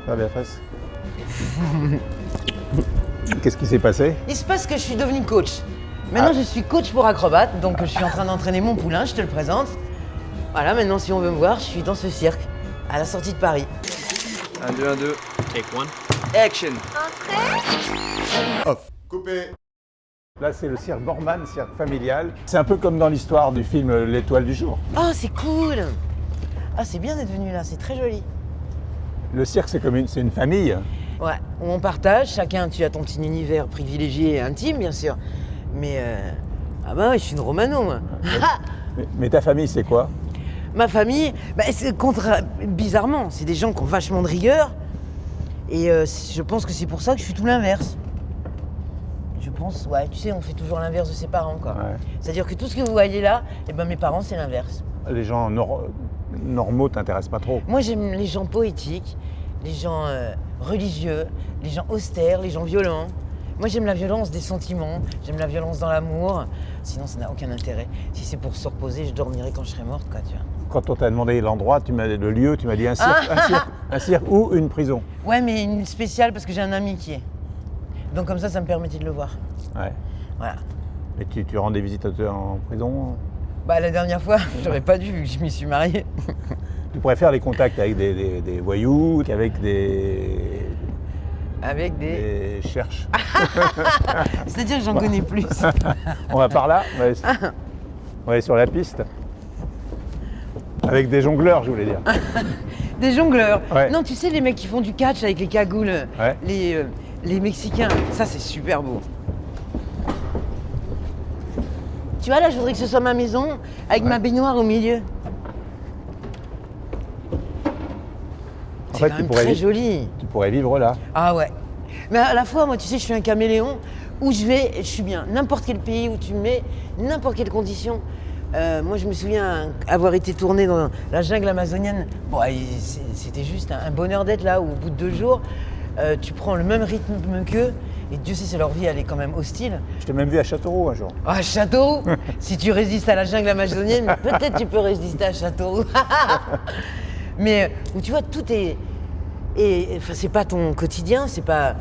Ça va, Béatrice? Qu'est-ce qui s'est passé? Il se passe que je suis devenue coach. Maintenant, je suis coach pour acrobates, donc je suis en train d'entraîner mon poulain, je te le présente. Voilà, maintenant, si on veut me voir, je suis dans ce cirque, à la sortie de Paris. 1, 2, 1, 2. Take one. Action. Off. Coupé. Là, c'est le cirque Borman, cirque familial. C'est un peu comme dans l'histoire du film L'Étoile du jour. Oh, c'est cool! Ah, c'est bien d'être venu là, c'est très joli. Le cirque, c'est une famille. Ouais, où on partage, chacun, tu as ton petit univers privilégié et intime, bien sûr. Mais, ah bah ouais, je suis une Romano, moi. Mais ta famille, c'est quoi? Ma famille, bizarrement, c'est des gens qui ont vachement de rigueur. Et je pense que c'est pour ça que je suis tout l'inverse. Je pense, ouais, tu sais, on fait toujours l'inverse de ses parents, quoi. Ouais. C'est-à-dire que tout ce que vous voyez là, eh ben mes parents, c'est l'inverse. Les gens normaux t'intéressent pas trop. Moi, j'aime les gens poétiques, les gens religieux, les gens austères, les gens violents. Moi, j'aime la violence des sentiments, j'aime la violence dans l'amour. Sinon, ça n'a aucun intérêt. Si c'est pour se reposer, je dormirai quand je serai morte, quoi, tu vois. Quand on t'a demandé l'endroit, le lieu, tu m'as dit un cirque, un cirque ou une prison. Ouais, mais une spéciale parce que j'ai un ami qui est. Donc comme ça me permettait de le voir. Ouais. Voilà. Et tu rends des visites en prison? Bah la dernière fois, j'aurais pas dû vu que je m'y suis mariée. Tu préfères les contacts avec des voyous qu'avec des cherches? C'est-à-dire que j'en connais plus. On va par là, on va aller sur la piste. Avec des jongleurs, je voulais dire. Des jongleurs. Ouais. Non, tu sais, les mecs qui font du catch avec les cagoules, Ouais. les Mexicains, ça c'est super beau. Tu vois, là, je voudrais que ce soit ma maison avec ma baignoire au milieu. C'est quand même très joli. Tu pourrais vivre là. Ah ouais. Mais à la fois, moi, tu sais, je suis un caméléon. Où je vais, je suis bien. N'importe quel pays où tu me mets, n'importe quelle condition. Moi, je me souviens avoir été tourné dans la jungle amazonienne. Bon, c'était juste un bonheur d'être là, où au bout de 2 jours, tu prends le même rythme qu'eux. Et Dieu sait si leur vie, elle est quand même hostile. Je t'ai même vu à Châteauroux un jour. Ah, Châteauroux. Si tu résistes à la jungle amazonienne, peut-être tu peux résister à Châteauroux. Mais où tu vois, tout est... Enfin, c'est pas ton quotidien, c'est pas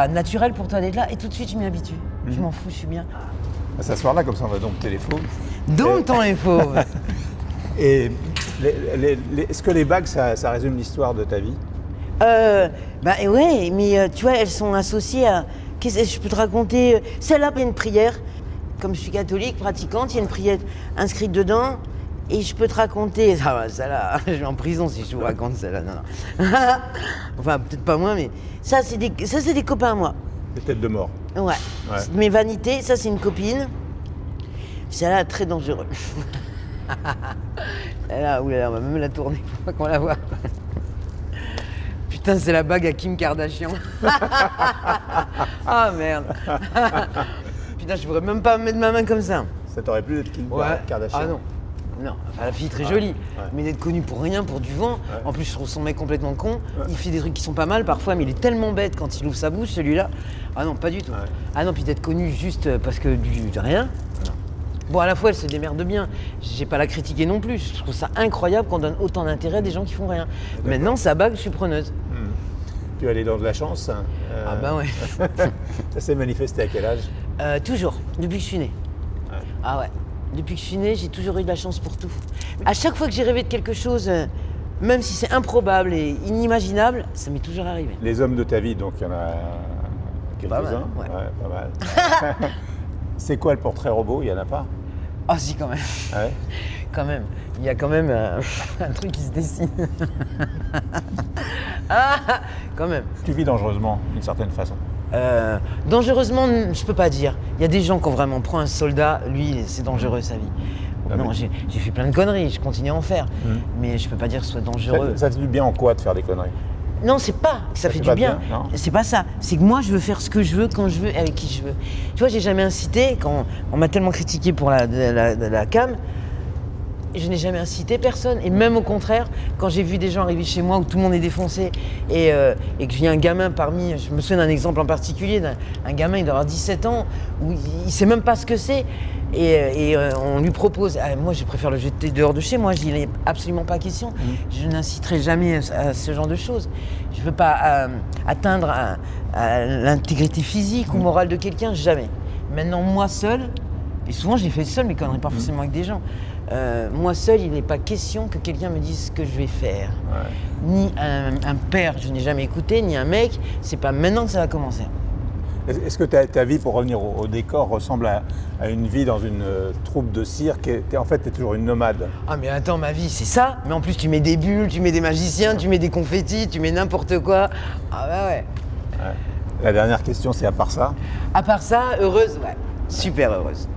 naturel pour toi d'être là. Et tout de suite, je m'y habitue. Je m'en fous, je suis bien. À s'asseoir là, comme ça, on va dompter les fauves. Domptons les fauves. Et est-ce que les bagues, ça résume l'histoire de ta vie? Ouais, mais tu vois, elles sont associées à... Qu'est-ce que je peux te raconter? Celle-là, il y a une prière. Comme je suis catholique, pratiquante, il y a une prière inscrite dedans. Et je peux te raconter... Ah bah, celle-là, je vais en prison si je vous raconte celle-là. Non. Enfin, peut-être pas moi, mais... Ça, c'est des copains à moi. Des têtes de mort. Ouais. Mes vanités, ça, c'est une copine. Celle-là, très dangereux. Celle-là, oulala, on va même la tourner pour pas qu'on la voit. Putain, c'est la bague à Kim Kardashian. Ah merde. Putain, je pourrais même pas mettre ma main comme ça. Ça t'aurait plu d'être Kim Kardashian? Ah non. Non, enfin la fille est très jolie, mais d'être connue pour rien, pour du vent. Ouais. En plus, je trouve son mec complètement con. Il fait des trucs qui sont pas mal parfois, mais il est tellement bête quand il ouvre sa bouche, celui-là. Ah non, pas du tout. Ouais. Ah non, puis d'être connu juste parce que de rien. Non. Bon, à la fois, elle se démerde bien. J'ai pas la critiquer non plus. Je trouve ça incroyable qu'on donne autant d'intérêt à des gens qui font rien. Maintenant, sa bague, je suis preneuse. Tu as les dents de la chance. Ah bah ouais. Ça s'est manifesté à quel âge? Toujours, depuis que je suis née. Ouais. Ah ouais. Depuis que je suis née, j'ai toujours eu de la chance pour tout. À chaque fois que j'ai rêvé de quelque chose, même si c'est improbable et inimaginable, ça m'est toujours arrivé. Les hommes de ta vie, donc il y en a quelques-uns. Ouais, pas mal. C'est quoi le portrait robot? Il n'y en a pas? Ah si, quand même. Ah ouais? Quand même. Il y a quand même un truc qui se dessine. Quand même. Tu vis dangereusement, d'une certaine façon. Dangereusement, je peux pas dire. Il y a des gens qui ont vraiment pris un soldat, lui, c'est dangereux sa vie. Non, j'ai fait plein de conneries, je continue à en faire. Mais je peux pas dire que ce soit dangereux. Ça fait du bien en quoi de faire des conneries? Non, c'est pas que ça fait du bien. C'est pas ça. C'est que moi, je veux faire ce que je veux, quand je veux, avec qui je veux. Tu vois, j'ai jamais incité, quand on m'a tellement critiqué pour la cam, je n'ai jamais incité personne. Et même au contraire, quand j'ai vu des gens arriver chez moi où tout le monde est défoncé et que je vis un gamin parmi... Je me souviens d'un exemple en particulier, d'un gamin, il doit avoir 17 ans, où il sait même pas ce que c'est. Et on lui propose, moi je préfère le jeter dehors de chez moi, il n'est absolument pas question. Je n'inciterai jamais à ce genre de choses. Je ne veux pas atteindre à l'intégrité physique ou morale de quelqu'un, jamais. Maintenant, moi seul, et souvent j'ai fait seul, mais conneries pas forcément avec des gens. Moi seul, il n'est pas question que quelqu'un me dise ce que je vais faire. Ouais. Ni un père, je n'ai jamais écouté, ni un mec, c'est pas maintenant que ça va commencer. Est-ce que ta vie, pour revenir au décor, ressemble à une vie dans une troupe de cirque? En fait, tu es toujours une nomade. Ah mais attends, ma vie, c'est ça. Mais en plus, tu mets des bulles, tu mets des magiciens, tu mets des confettis, tu mets n'importe quoi. Ah bah ouais. La dernière question, c'est à part ça? À part ça, heureuse, ouais. Super heureuse.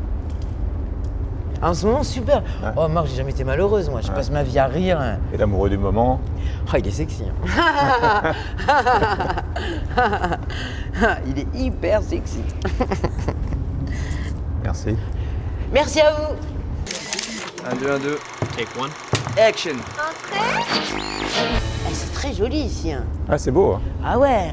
En ce moment, super. Ouais. Oh Marc, j'ai jamais été malheureuse, moi. Je passe ma vie à rire. Et l'amoureux du moment? Oh, il est sexy. Il est hyper sexy. Merci. Merci à vous. 1, 2, 1, 2. Take 1. Action. C'est très joli ici. Hein. Ah, c'est beau. Hein. Ah ouais.